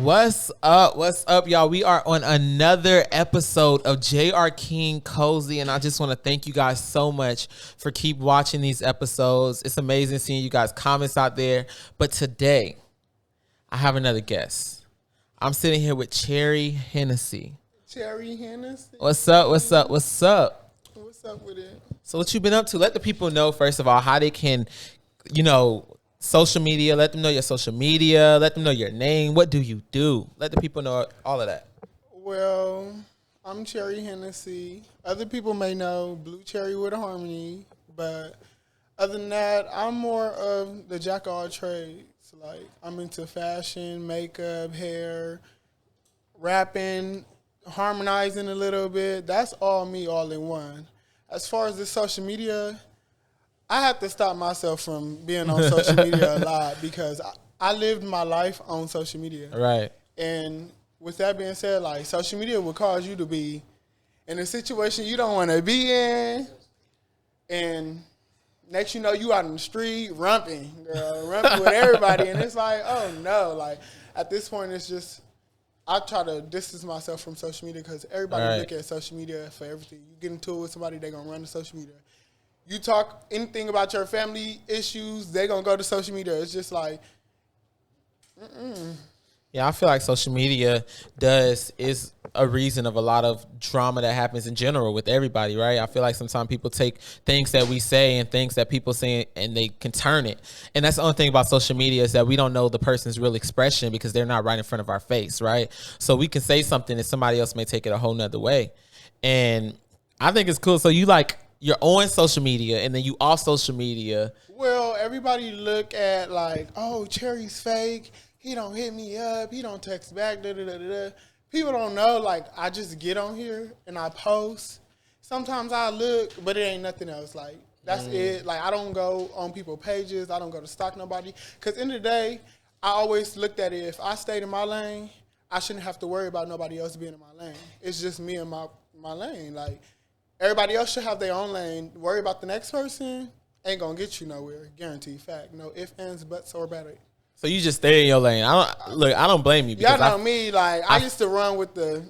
What's up? What's up, y'all? We are on another episode of J.R. King Cozy, and I just want to thank you guys so much for keep watching these episodes. It's amazing seeing you guys' comments out there. But today, I have another guest. I'm sitting here with Cherry Hinnissie. Cherry Hinnissie. What's up? What's up? What's up? What's up with it? So what you been up to? Let the people know, first of all, how they can, social media. Let them know your social media. Let them know your name. What do you do? Let the people know all of that. Well, I'm Cherry Hinnissie. Other people may know Blue Cherry with a Harmony, but other than that, I'm more of the jack of all trades. Like, I'm into fashion, makeup, hair, rapping, harmonizing a little bit. That's all me, all in one. As far as the social media, I have to stop myself from being on social media a lot because I lived my life on social media. Right. And with that being said, like, social media will cause you to be in a situation you don't want to be in. And next you know, you out in the street rumping with everybody. And it's like, oh, no. Like, at this point, it's just, I try to distance myself from social media because everybody look at social media for everything. You get into it with somebody, they're going to run to social media. You talk anything about your family issues, they're going to go to social media. It's just like, Yeah, I feel like social media is a reason of a lot of drama that happens in general with everybody, right? I feel like sometimes people take things that we say and things that people say and they can turn it. And that's the only thing about social media is that we don't know the person's real expression because they're not right in front of our face, right? So we can say something and somebody else may take it a whole nother way. And I think it's cool. So you're on social media and then you off social media. Well, everybody look at like, oh, Cherry's fake. He don't hit me up. He don't text back. Da, da, da, da, da. People don't know, like, I just get on here and I post. Sometimes I look, but it ain't nothing else. Like, that's it. Like, I don't go on people's pages. I don't go to stalk nobody. Because in the day, I always looked at it. If I stayed in my lane, I shouldn't have to worry about nobody else being in my lane. It's just me and my lane. Like, everybody else should have their own lane. Worry about the next person ain't going to get you nowhere. Guaranteed fact. No ifs, ands, buts, or better. So you just stay in your lane. I don't blame you. Y'all know me. Like, I used to run with the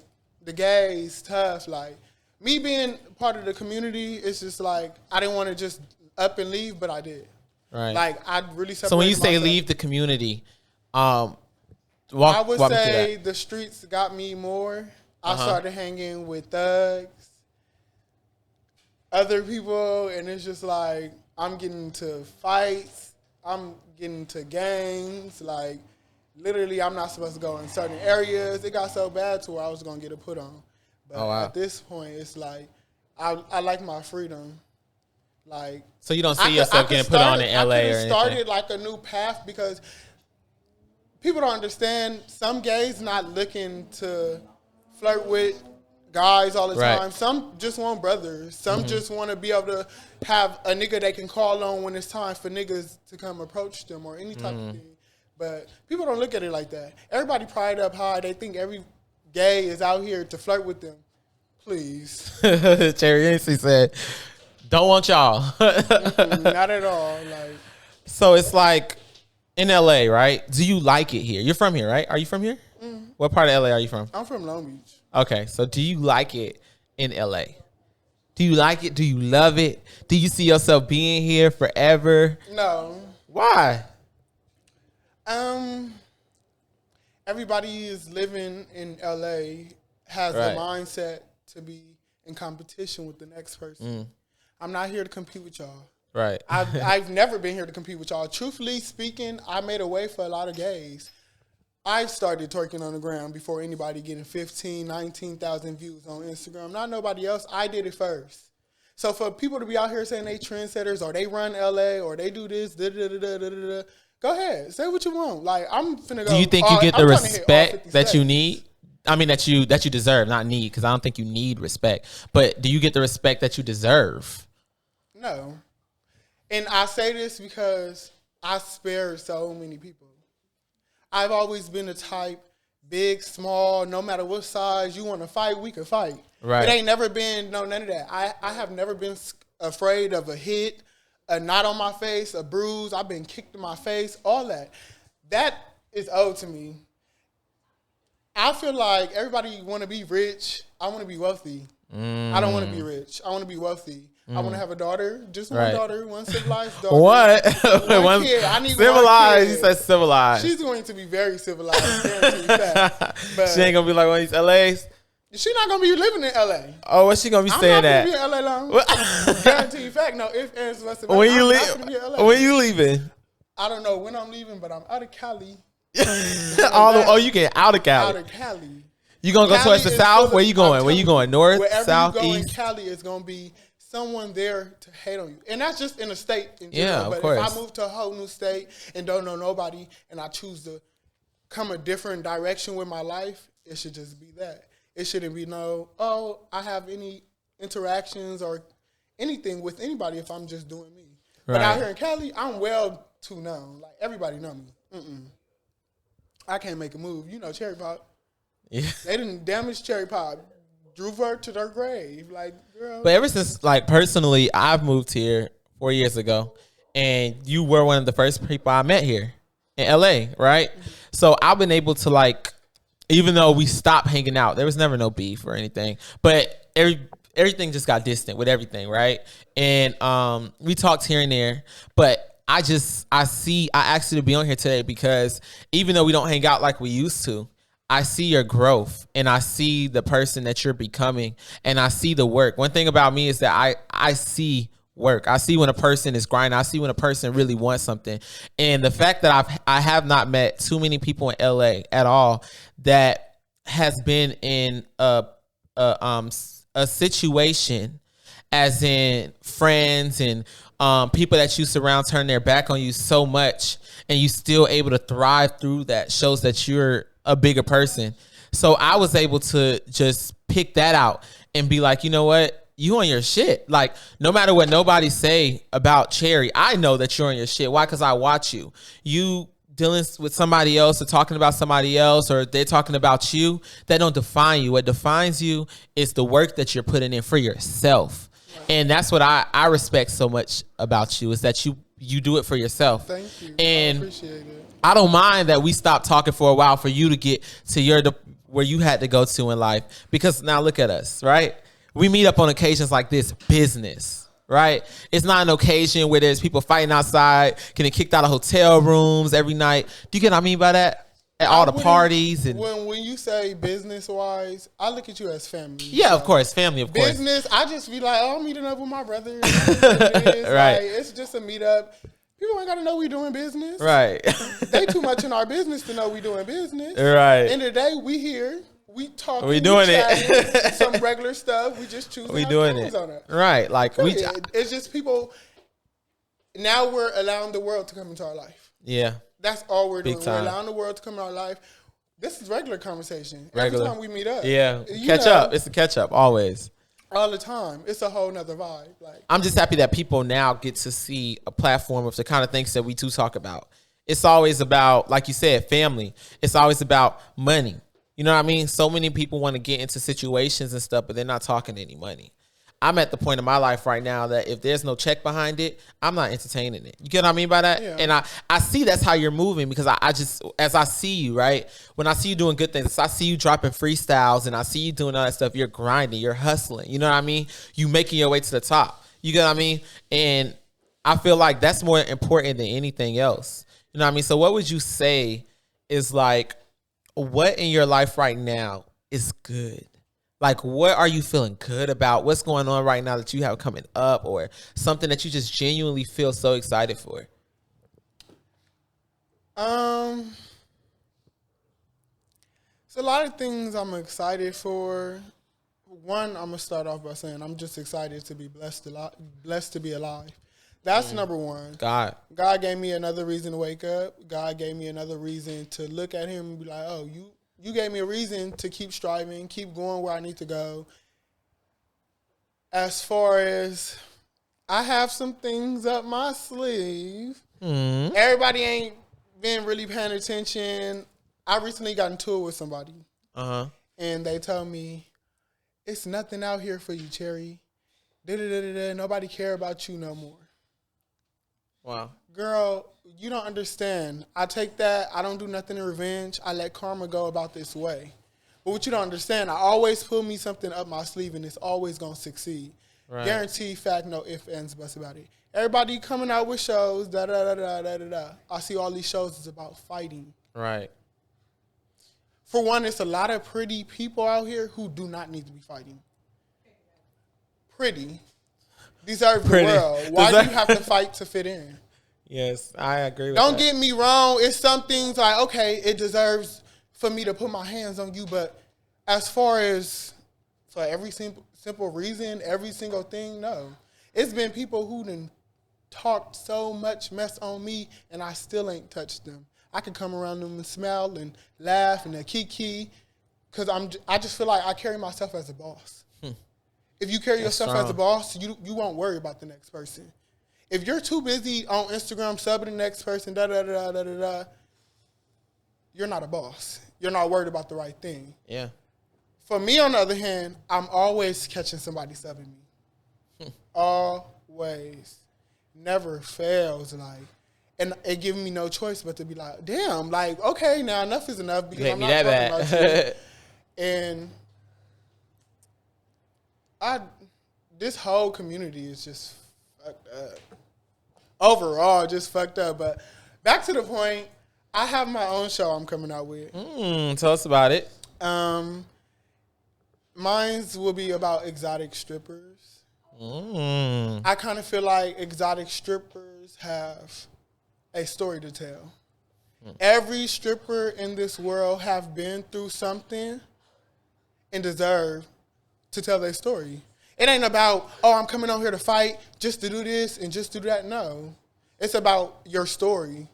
gays tough. Like, me being part of the community, it's just like, I didn't want to just up and leave, but I did. Right. Like, I really separated So when you say myself. leave the community, I would walk me say through that. the streets got me more. I started hanging with thugs, other people, and it's just like, I'm getting into fights. I'm getting into gangs. Like, literally, I'm not supposed to go in certain areas. It got so bad to where I was going to get a put on. But at this point, it's like, I like my freedom. Like, So you don't see yourself getting put on in LA or anything? I started like a new path because people don't understand. Some gays not looking to flirt with guys all the time. Some just want brothers. Some just want to be able to have a nigga they can call on when it's time for niggas to come approach them or any type of thing. But people don't look at it like that. Everybody pride up high. They think every gay is out here to flirt with them. Please. Cherry Hinnissie said, don't want y'all. Not at all. Like, so it's like in LA, right? Do you like it here? You're from here, right? Are you from here? What part of LA are you from? I'm from Long Beach. Okay, so do you like it in LA? Do you like it? Do you love it? Do you see yourself being here forever? No. Why? Everybody is living in LA has the mindset to be in competition with the next person. I'm not here to compete with y'all. Right. I've never been here to compete with y'all. Truthfully speaking, I made a way for a lot of gays. I started twerking on the ground before anybody getting 15, 19,000 views on Instagram. Not nobody else. I did it first. So for people to be out here saying they trendsetters or they run LA or they do this, go ahead. Say what you want. Like, I'm finna go. Do you think you get the respect that you need? I mean, that you deserve, not need, because I don't think you need respect. But do you get the respect that you deserve? No. And I say this because I spare so many people. I've always been the type, big, small, no matter what size you want to fight, we can fight. Right. It ain't never been, none of that. I have never been afraid of a hit, a knot on my face, a bruise. I've been kicked in my face, all that. That is owed to me. I feel like everybody want to be rich. I want to be wealthy. I don't want to be rich. I want to be wealthy. I want to have a daughter, just one daughter, one civilized daughter. What? One kid. I need civilized. One kid. You said civilized. She's going to be very civilized, guaranteed that. But she ain't gonna be like one of these LAs. She's not gonna be living in LA. Oh, what's she gonna be staying at? I'm not gonna be in LA long. Guaranteed fact. No, if ands less than when you leave, when you leaving? I don't know when I'm leaving, but I'm out of Cali. You get out of Cali. Out of Cali. You gonna go towards the south? Where you going? Where you going? North, south, you go east? In Cali, it's gonna be someone there to hate on you, and that's just in a state. In general. Yeah, of but course. If I move to a whole new state and don't know nobody, and I choose to come a different direction with my life, it should just be that. It shouldn't be I have any interactions or anything with anybody if I'm just doing me. Right. But out here in Cali, I'm well too known. Like everybody know me. I can't make a move. You know, Cherry Pop. Yeah. They didn't damage Cherry Pop. Drove her to their grave. Like, girl. But ever since, like, personally, I've moved here 4 years ago, and you were one of the first people I met here in LA, right? So I've been able to, like, even though we stopped hanging out, there was never no beef or anything, but everything just got distant with everything, right? And we talked here and there, but I asked you to be on here today because even though we don't hang out like we used to, I see your growth and I see the person that you're becoming and I see the work. One thing about me is that I see work. I see when a person is grinding. I see when a person really wants something. And the fact that I have not met too many people in LA at all that has been in a situation as in friends and people that you surround turn their back on you so much and you still able to thrive through that shows that you're a bigger person. So I was able to just pick that out and be like, you know what? You on your shit. Like, no matter what nobody say about Cherry, I know that you're on your shit. Why? Because I watch you. You dealing with somebody else or talking about somebody else or they're talking about you, that don't define you. What defines you is the work that you're putting in for yourself. And that's what I respect so much about you is that you do it for yourself. Thank you. And I appreciate it. I don't mind that we stopped talking for a while for you to get to where you had to go to in life. Because now look at us, right? We meet up on occasions like this, business, right? It's not an occasion where there's people fighting outside, getting kicked out of hotel rooms every night. Do you get what I mean by that? At all the parties and when you say business wise, I look at you as family. Yeah, of course, family, of course. Business, I just be like, I'm meeting up with my brother. Right. Like, it's just a meetup. People ain't gotta know we doing business. Right. They too much in our business to know we doing business. Right. End of the day, we here. We talking. We doing it. Some regular stuff. We just choosing. We doing it. On it. Right. Like it's just people. Now we're allowing the world to come into our life. Yeah. That's all we're doing. Time. We're allowing the world to come in our life. This is regular conversation. Regular. Every time we meet up. Yeah. Catch up. It's a catch up always. All the time. It's a whole nother vibe. Like, I'm just happy that people now get to see a platform of the kind of things that we do talk about. It's always about, like you said, family. It's always about money. You know what I mean? So many people want to get into situations and stuff, but they're not talking any money. I'm at the point in my life right now that if there's no check behind it, I'm not entertaining it. You get what I mean by that? Yeah. And I see that's how you're moving because I just, as I see you, right? When I see you doing good things, I see you dropping freestyles and I see you doing all that stuff. You're grinding, you're hustling. You know what I mean? You making your way to the top. You get what I mean? And I feel like that's more important than anything else. You know what I mean? So what would you say is like, what in your life right now is good? Like, what are you feeling good about? What's going on right now that you have coming up or something that you just genuinely feel so excited for? It's a lot of things I'm excited for. One, I'm going to start off by saying I'm just excited to be blessed to be alive. That's number one. God gave me another reason to wake up. God gave me another reason to look at him and be like, oh, you gave me a reason to keep striving, keep going where I need to go. As far as I have some things up my sleeve. Mm-hmm. Everybody ain't been really paying attention. I recently got into it with somebody. And they told me, it's nothing out here for you, Cherry. Nobody care about you no more. Wow. Girl, you don't understand. I take that. I don't do nothing in revenge. I let karma go about this way. But what you don't understand, I always pull me something up my sleeve, and it's always gonna succeed. Right. Guaranteed, fact, no ifs, ands, buts about it. Everybody coming out with shows, da da da da da da da. I see all these shows is about fighting. Right. For one, it's a lot of pretty people out here who do not need to be fighting. Pretty. Deserve the world. Why do you have to fight to fit in? Yes, I agree with that. Don't get me wrong. It's some things like, okay, it deserves for me to put my hands on you. But as far as for every simple reason, every single thing, no. It's been people who done talked so much mess on me, and I still ain't touched them. I can come around them and smile and laugh and kiki, because I just feel like I carry myself as a boss. If you carry yourself as a boss, you won't worry about the next person. If you're too busy on Instagram subbing the next person, you're not a boss. You're not worried about the right thing. Yeah. For me, on the other hand, I'm always catching somebody subbing me. Always. Never fails, like. And it giving me no choice but to be like, damn, like, okay, now enough is enough because I'm not talking about you. And this whole community is just fucked up. Overall, just fucked up. But back to the point, I have my own show I'm coming out with. Tell us about it. Mine's will be about exotic strippers. I kind of feel like exotic strippers have a story to tell. Every stripper in this world have been through something and deserve to tell their story. It ain't about, oh, I'm coming on here to fight just to do this and just to do that. No. It's about your story.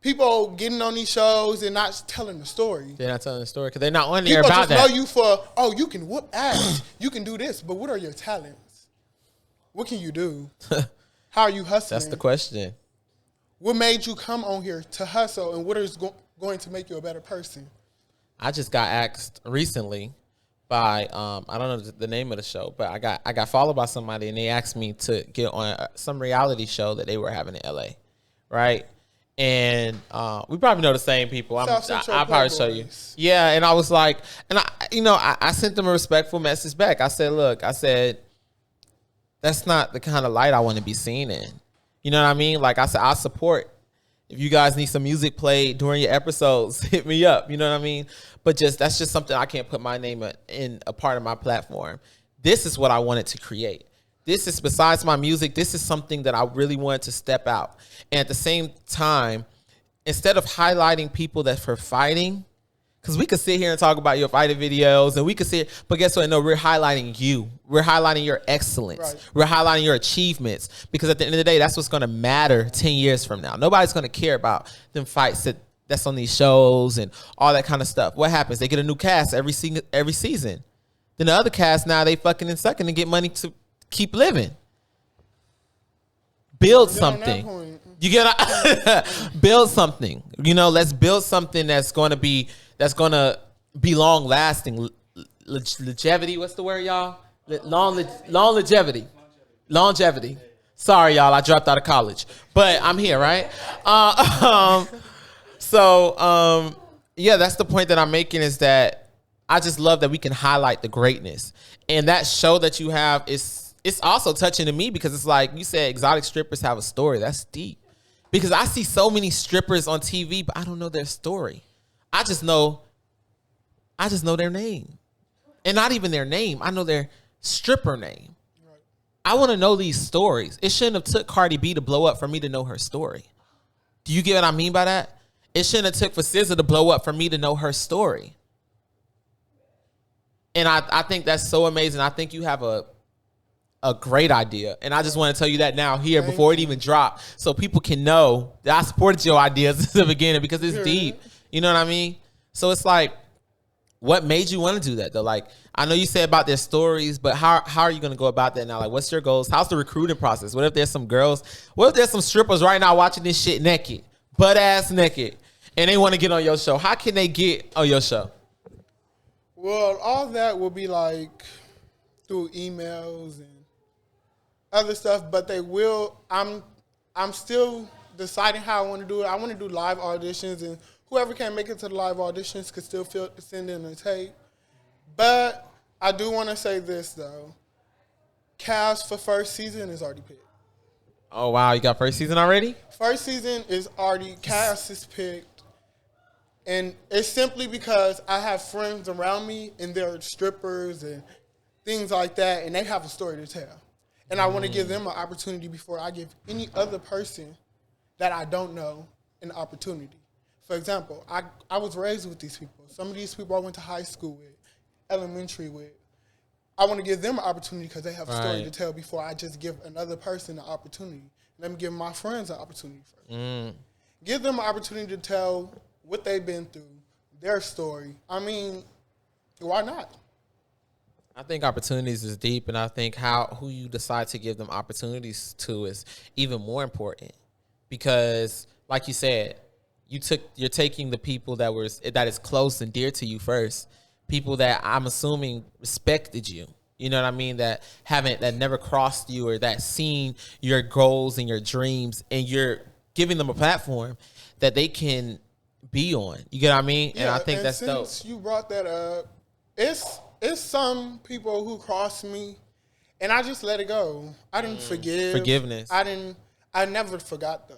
People getting on these shows and not telling the story. They're not telling the story because they're not on there about that. People just know you for, oh, you can whoop ass. You can do this, but what are your talents? What can you do? How are you hustling? That's the question. What made you come on here to hustle, and what is going to make you a better person? I just got asked recently by I don't know the name of the show, but I got followed by somebody, and they asked me to get on some reality show that they were having in LA, right? And we probably know the same people. I'll probably show you. Yeah, and I was like, and I sent them a respectful message back. I said, look, that's not the kind of light I want to be seen in. You know what I mean? Like I said, I support. If you guys need some music played during your episodes, hit me up. You know what I mean? But that's just something I can't put my name in a part of my platform. This is what I wanted to create. This is, besides my music, this is something that I really wanted to step out. And at the same time, instead of highlighting people that for fighting, because we could sit here and talk about your fighting videos, and we could sit, but guess what? No, we're highlighting you. We're highlighting your excellence. Right. We're highlighting your achievements, because at the end of the day, that's what's going to matter 10 years from now. Nobody's going to care about them fights that's on these shows and all that kind of stuff. What happens? They get a new cast every season. Then the other cast, now they fucking and sucking and get money to keep living. Build something. You gotta build something. Let's build something that's gonna be long lasting. Longevity. What's the word, y'all? Longevity. Sorry, y'all. I dropped out of college, but I'm here, right? Yeah, that's the point that I'm making, is that I just love that we can highlight the greatness, and that show that you have it's also touching to me, because it's like you said, exotic strippers have a story. That's deep. Because I see so many strippers on TV, but I don't know their story. I just know their name. And not even their name. I know their stripper name. Right. I want to know these stories. It shouldn't have took Cardi B to blow up for me to know her story. Do you get what I mean by that? It shouldn't have took for SZA to blow up for me to know her story. And I think that's so amazing. I think you have a great idea, and I just want to tell you that now here before it even dropped, so people can know that I supported your ideas at the beginning, because it's deep. You know what I mean? So it's like, what made you want to do that though? Like, I know you said about their stories, but how are you going to go about that now? Like, what's your goals? How's the recruiting process? What if there's some girls? What if there's some strippers right now watching this shit naked, butt ass naked, and they want to get on your show? How can they get on your show? Well, all that will be like through emails and other stuff, but they will. I'm still deciding how I want to do it. I want to do live auditions, and whoever can't make it to the live auditions could still send in a tape. But I do want to say this, though. Cast for first season is already picked. Oh, wow. You got first season already? First season is already, cast is picked. And it's simply because I have friends around me and they're strippers and things like that, and they have a story to tell. And I want to give them an opportunity before I give any other person that I don't know an opportunity. For example, I was raised with these people. Some of these people I went to high school with, elementary with. I want to give them an opportunity because they have a story to tell before I just give another person an opportunity. Let me give my friends an opportunity first. Give them an opportunity to tell what they've been through, their story. I mean, why not? I think opportunities is deep, and I think who you decide to give them opportunities to is even more important. Because, like you said, you're taking the people that is close and dear to you first. People that I'm assuming respected you. You know what I mean? That never crossed you, or that seen your goals and your dreams, and you're giving them a platform that they can be on. You get what I mean? Yeah, and I think that's dope. Since you brought that up, it's some people who crossed me, and I just let it go. I didn't Forgiveness. I never forgot, though.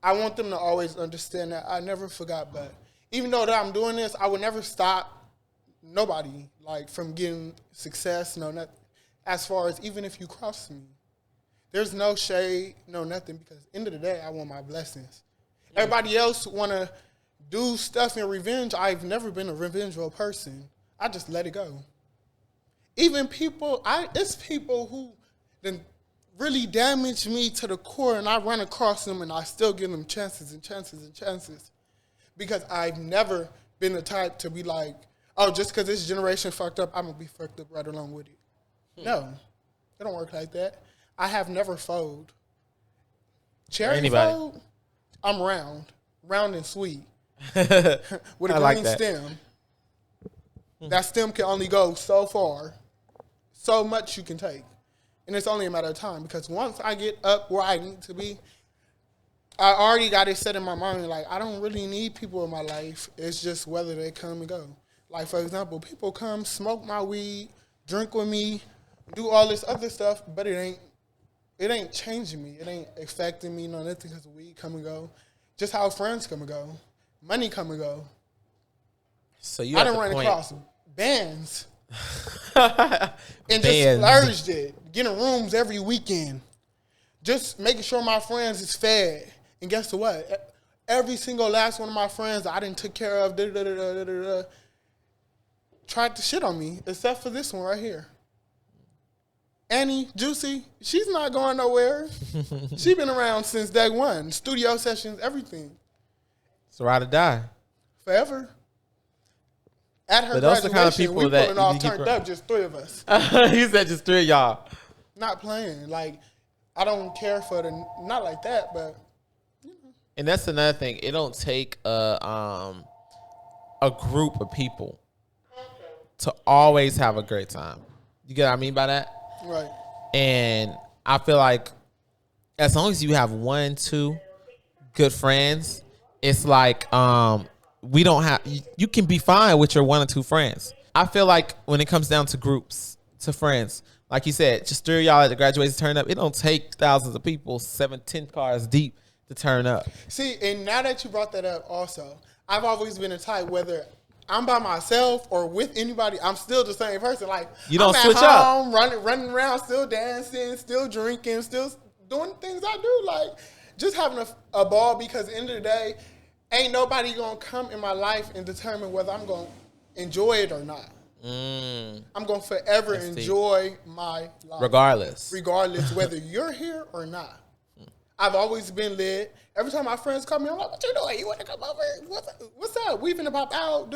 I want them to always understand that I never forgot, but even though that I'm doing this, I would never stop nobody, like, from getting success, no nothing. As far as even if you cross me, there's no shade, no nothing, because end of the day, I want my blessings. Everybody else want to do stuff in revenge. I've never been a revengeful person. I just let it go. Even people, it's people who then really damage me to the core, and I run across them, and I still give them chances and chances and chances, because I've never been the type to be like, oh, just because this generation fucked up, I'm going to be fucked up right along with it. No, it don't work like that. I have never fold. Cherry fold, I'm round and sweet, with a green stem. That stem can only go so far, so much you can take. And it's only a matter of time, because once I get up where I need to be, I already got it set in my mind, like, I don't really need people in my life. It's just whether they come and go. Like, for example, people come, smoke my weed, drink with me, do all this other stuff, but it ain't changing me. It ain't affecting me, no nothing, because weed come and go. Just how friends come and go. Money come and go. So I done run across bands and just splurged it, getting rooms every weekend, just making sure my friends is fed. And guess what? Every single last one of my friends I didn't took care of, tried to shit on me, except for this one right here. Annie, Juicy, she's not going nowhere. She been around since day one. Studio sessions, everything. It's a ride or die. Forever. At her but those graduation, the kind of people we that pulling all turned up, just three of us. He said just three of y'all. Not playing. Like, I don't care for not like that, but. You know. And that's another thing. It don't take a group of people to always have a great time. You get what I mean by that? Right. And I feel like as long as you have 1, 2 good friends, it's like we don't have, you can be fine with your 1 or 2 friends. I feel like when it comes down to groups, to friends, like you said, just 3 of y'all at the graduation turn up. It don't take thousands of people, 7, 10 cars deep to turn up. See, and now that you brought that up also, I've always been a type, whether I'm by myself or with anybody, I'm still the same person. Like, you don't I'm switch at home, up. running around, still dancing, still drinking, still doing things I do. Like, just having a ball, because at the end of the day, ain't nobody going to come in my life and determine whether I'm going to enjoy it or not. I'm going to forever enjoy my life. Regardless, whether you're here or not. I've always been lit. Every time my friends call me, I'm like, what you doing? You want to come over? What's up? We finna pop out.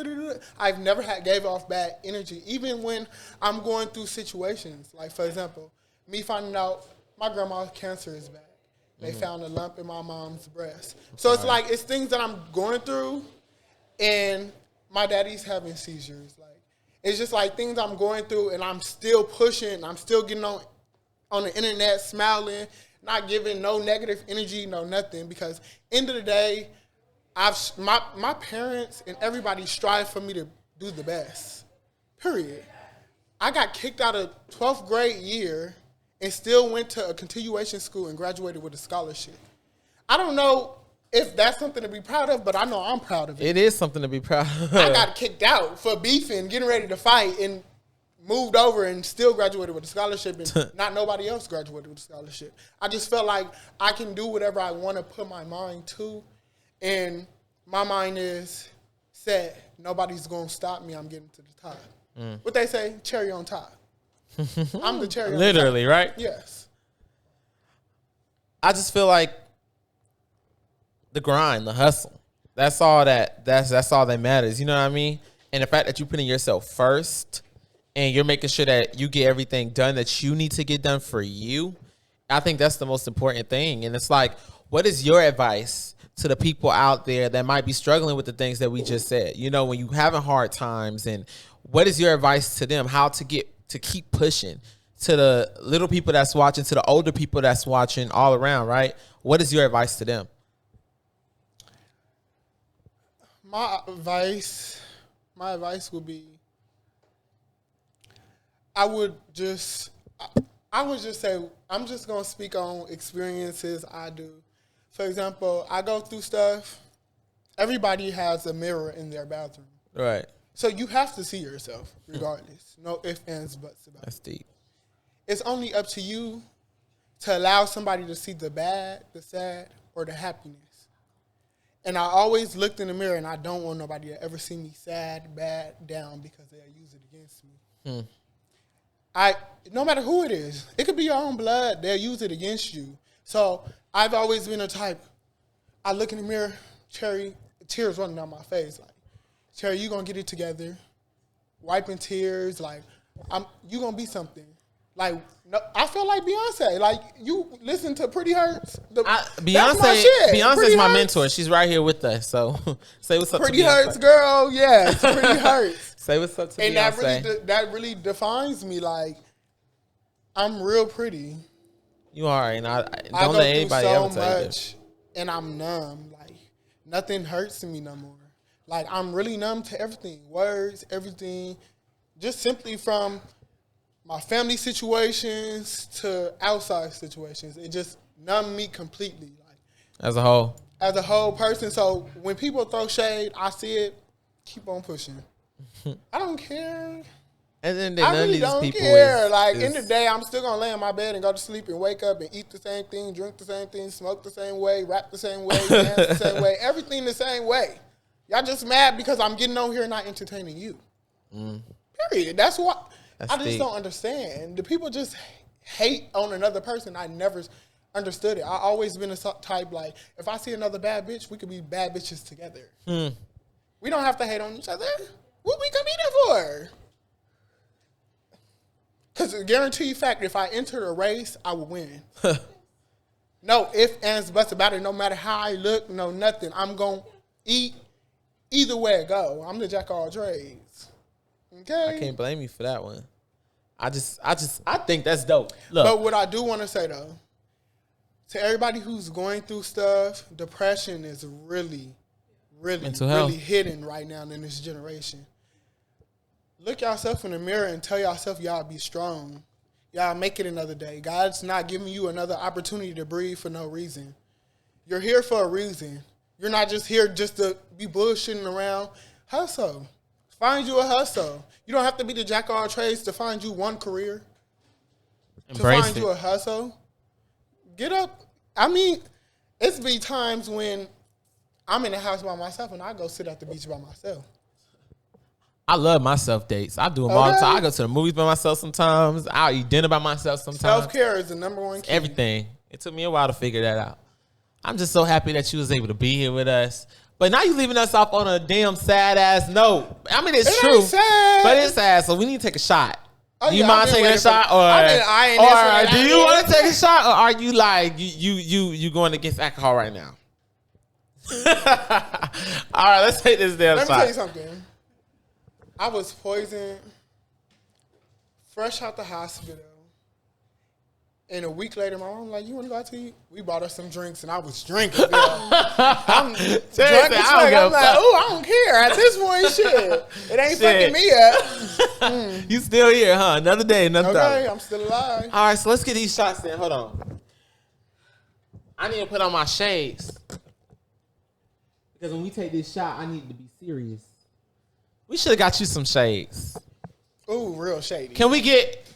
I've never gave off bad energy, even when I'm going through situations. Like, for example, me finding out my grandma's cancer is back. They found a lump in my mom's breast. So it's like, it's things that I'm going through, and my daddy's having seizures. Like, it's just like things I'm going through, and I'm still pushing. I'm still getting on the internet, smiling, not giving no negative energy, no nothing, because end of the day, my parents and everybody strive for me to do the best, Period. I got kicked out of 12th grade year and still went to a continuation school and graduated with a scholarship. I don't know if that's something to be proud of, but I know I'm proud of it. It is something to be proud of. I got kicked out for beefing, getting ready to fight, and moved over and still graduated with a scholarship, and not nobody else graduated with a scholarship. I just felt like I can do whatever I want to put my mind to, and my mind is set. Nobody's going to stop me. I'm getting to the top. What they say, cherry on top. I'm the cherry on top. Literally, right? Yes. I just feel like the grind, the hustle. That's all that's all that matters. You know what I mean? And the fact that you're putting yourself first and you're making sure that you get everything done that you need to get done for you, I think that's the most important thing. And it's like, what is your advice to the people out there that might be struggling with the things that we just said? You know, when you having hard times, and what is your advice to them? How to keep pushing, to the little people that's watching, to the older people that's watching, all around, right? What is your advice to them? My advice would be, I would just say, I'm just going to speak on experiences I do. For example, I go through stuff. Everybody has a mirror in their bathroom. Right. So you have to see yourself regardless. No ifs, ands, buts about it. That's deep. It's only up to you to allow somebody to see the bad, the sad, or the happiness. And I always looked in the mirror, and I don't want nobody to ever see me sad, bad, down, because they'll use it against me. No matter who it is, it could be your own blood, they'll use it against you. So I've always been a type, I look in the mirror, Cherry, tears running down my face, like, Cherry, you gonna get it together, wiping tears, like, you gonna be something. Like, no, I feel like Beyonce. Like, you listen to Pretty Hurts. Beyonce's my mentor. She's right here with us. So say what's up Pretty to Beyonce. Hurts, girl. Yes, Pretty Hurts. Say what's up to and Beyonce. And that really defines me. Like, I'm real pretty. You are, and I go don't let anybody through ever so tell you much, this. and I'm numb. Like, nothing hurts me no more. Like, I'm really numb to everything. Words, everything. Just simply from my family situations to outside situations. It just numbed me completely. Like, as a whole person. So when people throw shade, I see it, keep on pushing. I don't care. And then I really don't care. Like, in the day, I'm still going to lay in my bed and go to sleep and wake up and eat the same thing, drink the same thing, smoke the same way, rap the same way, dance the same way, everything the same way. Y'all just mad because I'm getting on here and not entertaining you. Period. That's what I just don't understand. The people just hate on another person. I never understood it. I always been a type, like, if I see another bad bitch, we could be bad bitches together. We don't have to hate on each other. What we come here for? Because I guarantee you fact, if I entered a race, I would win. No ifs, ands, buts about it. No matter how I look, no nothing. I'm going to eat either way it go. I'm the jack of all trades. Okay? I can't blame you for that one. I think that's dope. Look. But what I do want to say, though, to everybody who's going through stuff, depression is really hidden right now in this generation. Look yourself in the mirror and tell yourself y'all be strong. Y'all make it another day. God's not giving you another opportunity to breathe for no reason. You're here for a reason. You're not just here just to be bullshitting around. Hustle. Find you a hustle. You don't have to be the jack of all trades to find you one career. Embrace you a hustle. Get up. I mean, it's be times when I'm in the house by myself and I go sit at the beach by myself. I love my self dates. I do them all the time. I go to the movies by myself sometimes. I'll eat dinner by myself sometimes. Self-care is the number one key. Everything. It took me a while to figure that out. I'm just so happy that you was able to be here with us. But now you leaving us off on a damn sad-ass note. I mean, it's true. Ain't sad. But it's sad, so we need to take a shot. Oh, do you mind taking a shot? Or do you want to take a shot? Or are you like, you going against alcohol right now? All right, let's take this damn shot. Let me tell you something. I was poisoned, fresh out the hospital, and a week later, my mom was like, "You want to go out to eat?" We bought us some drinks, and I was drinking. I'm drunk as fuck. I'm like, "Oh, I don't care." At this point, shit, it ain't fucking me up. You still here, huh? Another day, another Okay, day. I'm still alive. All right, so let's get these shots in. Hold on. I need to put on my shades. Because when we take this shot, I need to be serious. We should have got you some shades. Ooh, real shady. Can we get,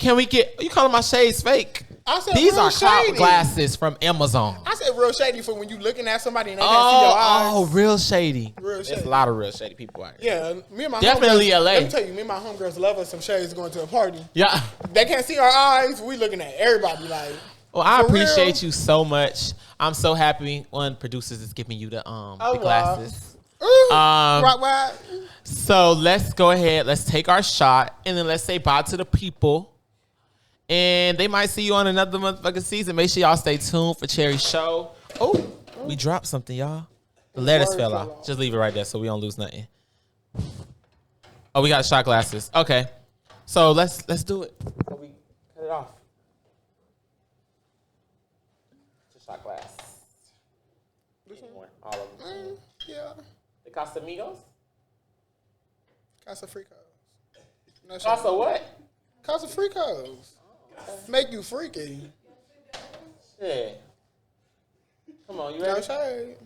you calling my shades fake? I said These real are cloud shady. glasses from Amazon. I said real shady for when you looking at somebody and they can't see your eyes. Oh, real shady. Real shady. There's a lot of real shady people out here. Yeah, me and my Definitely homegirls, LA. Let me tell you, me and my homegirls love us some shades going to a party. Yeah. They can't see our eyes. We looking at everybody like. Well, I for appreciate real? you so much. I'm so happy one producers is giving you the wow. glasses. Ooh, rock wide. So let's go ahead. Let's take our shot and then let's say bye to the people. And they might see you on another motherfucking season. Make sure y'all stay tuned for Cherry's show. Oh, we dropped something, y'all. The letters fell off. Just leave it right there so we don't lose nothing. Oh, we got shot glasses. Okay. So let's do it. So we cut it off. It's a shot glass. This one? All of them. Yeah. The Casamigos? Casa Fricos. No Casa what? Casa Fricos. Make you freaky. Yeah. Come on, you No ready? shade.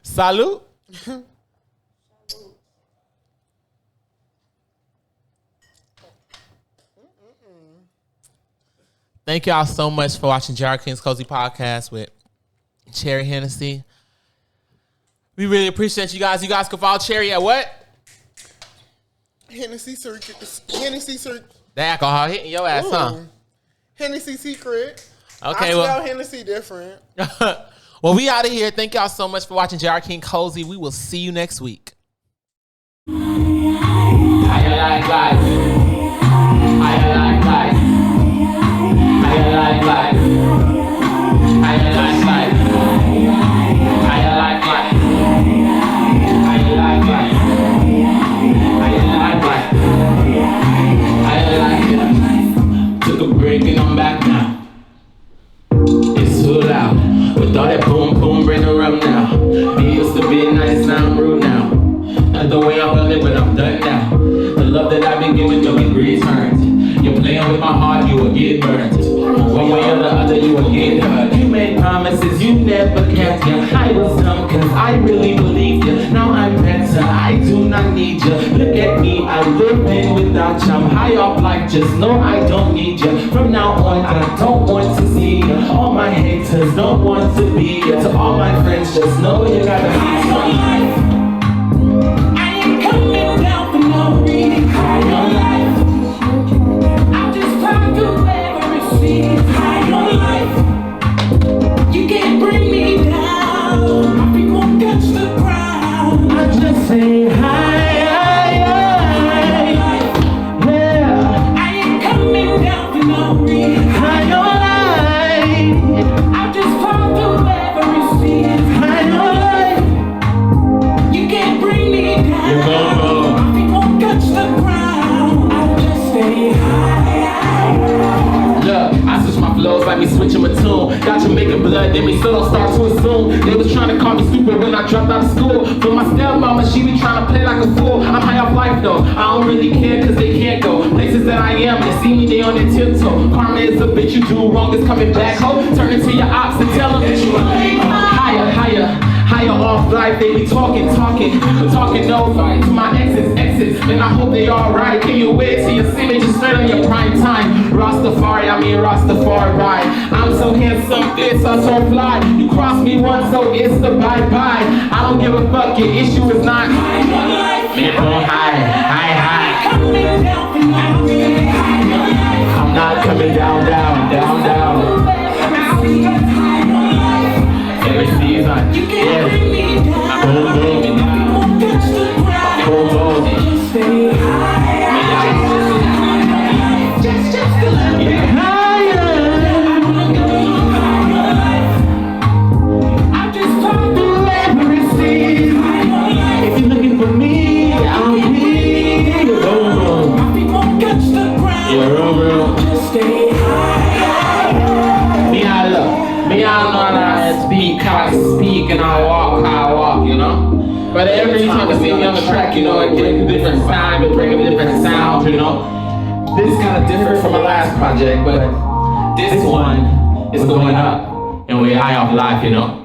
Salute. Thank y'all so much for watching JR King's Cozy Podcast with Cherry Hinnissie. We really appreciate you guys. You guys can follow Cherry at what? Hennessy Secret. Hennessy Secret. The alcohol hitting your ass, huh? Hennessy Secret. Okay, I well. spell Hennessy different. Well, we out of here. Thank y'all so much for watching JR King Cozy. We will see you next week. How you like life? How you like life? How you like life? How you like life? How you like life? How you like life? How you like life? How you like it? Took a break and I'm back now. It's too loud. With all that boom boom, bring her up now. It used to be nice, now I'm rude now. Not the way I felt it, but I'm done now. The love that I've been giving don't get returned. You're playing with my heart, you will get burnt. One way or the other, you will get hurt. You made promises you never kept. Yeah, I was dumb cause I really believed you. Now I'm better, I do not need you. Look at me, I'm living without you. I'm high off life, just know I don't need you. From now on, I don't want to see you. All my haters don't want to be you. To all my friends, just know you gotta be some. Coming down for no reason. High on life. I just found you every season. High on life. You can't bring me down. My feet won't touch the ground. I just say hi, yeah. I ain't coming down for no reason. High on life. I just found you every season. High on life. You can't bring me down. My feet won't touch the ground. I just stay high. Look, I switch my flows like me switching my tune. Got Jamaican blood, then me solo start to assume. They was trying to call me stupid when I dropped out of school. For my stepmama, she be trying to play like a fool. I'm high off life though, I don't really care cause they can't go places that I am. They see me, they on their tiptoe. Karma is a bitch, you do wrong, it's coming back. Ho, turn it to your ops and tell them that you are higher, higher. Higher off life, they be talking no to my exes, and I hope they alright. Can you wait till you see me just straight on your prime time? Rastafari, Rastafari. I'm so handsome, this I'm so fly. You cross me once, so it's the bye-bye. I don't give a fuck, your issue is not me on high. I'm not coming down. Every season, yeah. Boom. Stay I just talk through every season. If you're looking for me, I'll be boom. Yeah, stay high. Me, I know how to speak how I speak, and I walk how I walk, you know? But every time you see me on the track, you know, it brings a different vibe, it brings a different sound, you know. This is kind of different from my last project, but this one is going up, and we're high off life, you know.